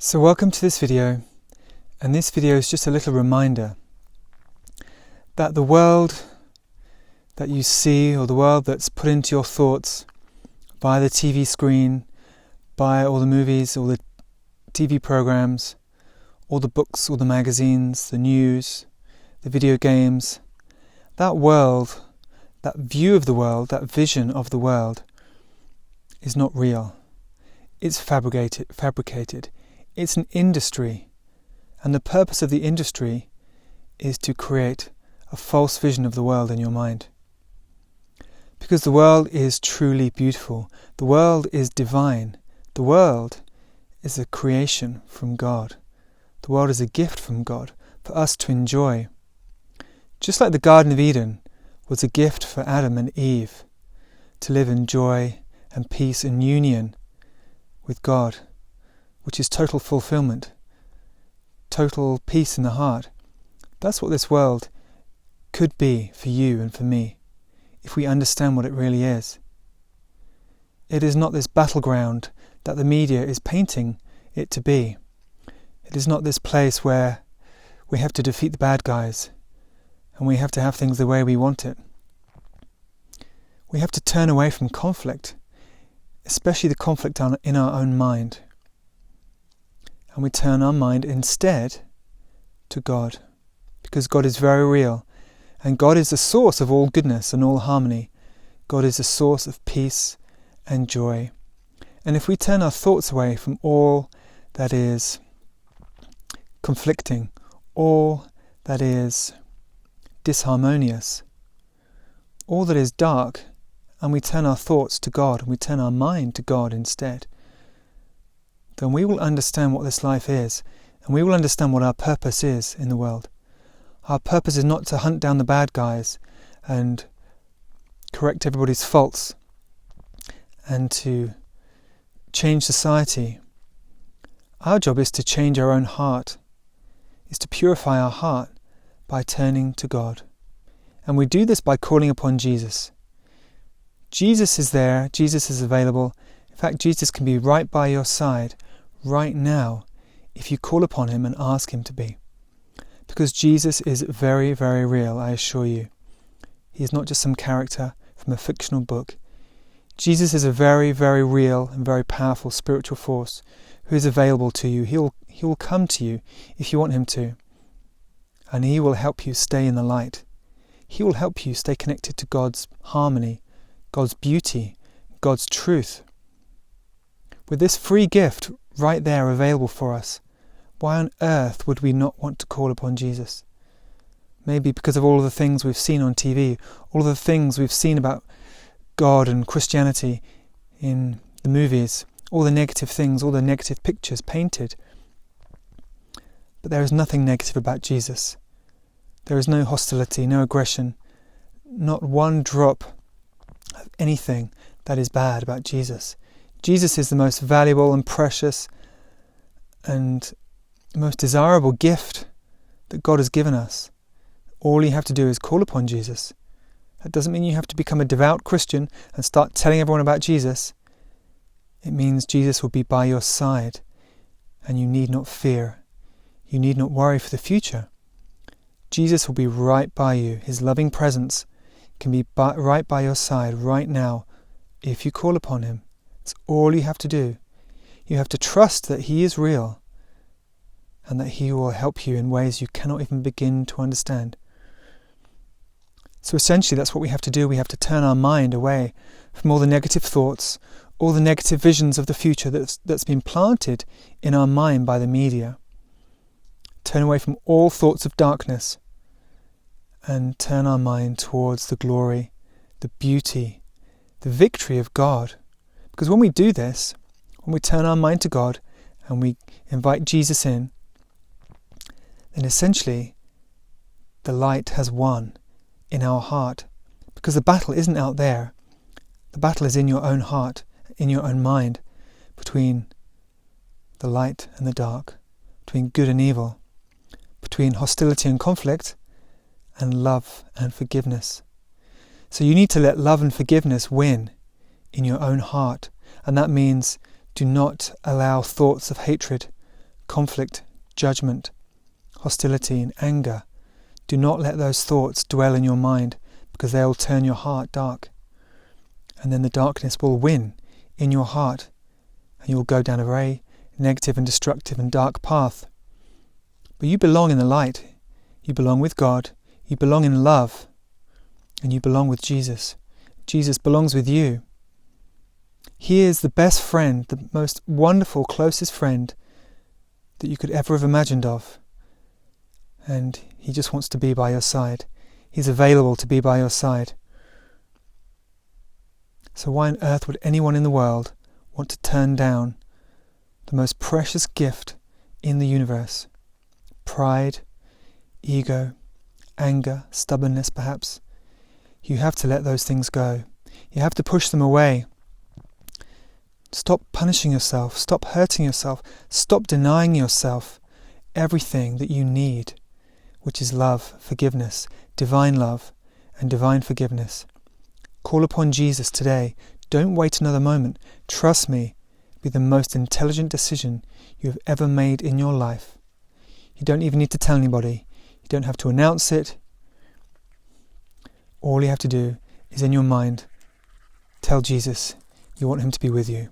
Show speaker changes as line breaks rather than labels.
So welcome to this video, and this video is just a little reminder that the world that you see, or the world that's put into your thoughts by the TV screen, by all the movies, all the TV programs, all the books, all the magazines, the news, the video games, that world, that view of the world, that vision of the world is not real. It's fabricated. It's an industry, and the purpose of the industry is to create a false vision of the world in your mind. Because the world is truly beautiful. The world is divine. The world is a creation from God. The world is a gift from God for us to enjoy. Just like the Garden of Eden was a gift for Adam and Eve to live in joy and peace and union with God, which is total fulfillment, total peace in the heart. That's what this world could be for you and for me, if we understand what it really is. It is not this battleground that the media is painting it to be. It is not this place where we have to defeat the bad guys and we have to have things the way we want it. We have to turn away from conflict, especially the conflict in our own mind. And we turn our mind instead to God, because God is very real, and God is the source of all goodness and all harmony. God is the source of peace and joy. And if we turn our thoughts away from all that is conflicting, all that is disharmonious, all that is dark, and we turn our thoughts to God, and we turn our mind to God instead, then we will understand what this life is, and we will understand what our purpose is in the world. Our purpose is not to hunt down the bad guys and correct everybody's faults and to change society. Our job is to change our own heart, is to purify our heart by turning to God. And we do this by calling upon Jesus. Jesus is there, Jesus is available. In fact, Jesus can be right by your side right now if you call upon him and ask him to be. Because Jesus is very, very real, I assure you. He is not just some character from a fictional book. Jesus is a very, very real and very powerful spiritual force who is available to you. He will come to you if you want him to. And he will help you stay in the light. He will help you stay connected to God's harmony, God's beauty, God's truth. With this free gift right there available for us, why on earth would we not want to call upon Jesus? Maybe because of all of the things we've seen on TV, all of the things we've seen about God and Christianity in the movies, all the negative things, all the negative pictures painted. But there is nothing negative about Jesus. There is no hostility, no aggression, not one drop of anything that is bad about Jesus. Jesus is the most valuable and precious and most desirable gift that God has given us. All you have to do is call upon Jesus. That doesn't mean you have to become a devout Christian and start telling everyone about Jesus. It means Jesus will be by your side, and you need not fear. You need not worry for the future. Jesus will be right by you. His loving presence can be right by your side right now if you call upon him. It's all you have to do. You have to trust that he is real and that he will help you in ways you cannot even begin to understand. So essentially that's what we have to do. We have to turn our mind away from all the negative thoughts, all the negative visions of the future that's been planted in our mind by the media. Turn away from all thoughts of darkness and turn our mind towards the glory, the beauty, the victory of God. Because when we do this, when we turn our mind to God and we invite Jesus in, then essentially the light has won in our heart. Because the battle isn't out there. The battle is in your own heart, in your own mind, between the light and the dark, between good and evil, between hostility and conflict, and love and forgiveness. So you need to let love and forgiveness win in your own heart. And that means do not allow thoughts of hatred, conflict, judgment, hostility and anger. Do not let those thoughts dwell in your mind, because they will turn your heart dark. And then the darkness will win in your heart, and you will go down a very negative and destructive and dark path. But you belong in the light. You belong with God. You belong in love. And you belong with Jesus. Jesus belongs with you. He is the best friend, the most wonderful, closest friend that you could ever have imagined of. And he just wants to be by your side. He's available to be by your side. So why on earth would anyone in the world want to turn down the most precious gift in the universe? Pride, ego, anger, stubbornness perhaps. You have to let those things go. You have to push them away. Stop punishing yourself. Stop hurting yourself. Stop denying yourself everything that you need, which is love, forgiveness, divine love and divine forgiveness. Call upon Jesus today. Don't wait another moment. Trust me, it'll be the most intelligent decision you have ever made in your life. You don't even need to tell anybody. You don't have to announce it. All you have to do is in your mind tell Jesus you want him to be with you.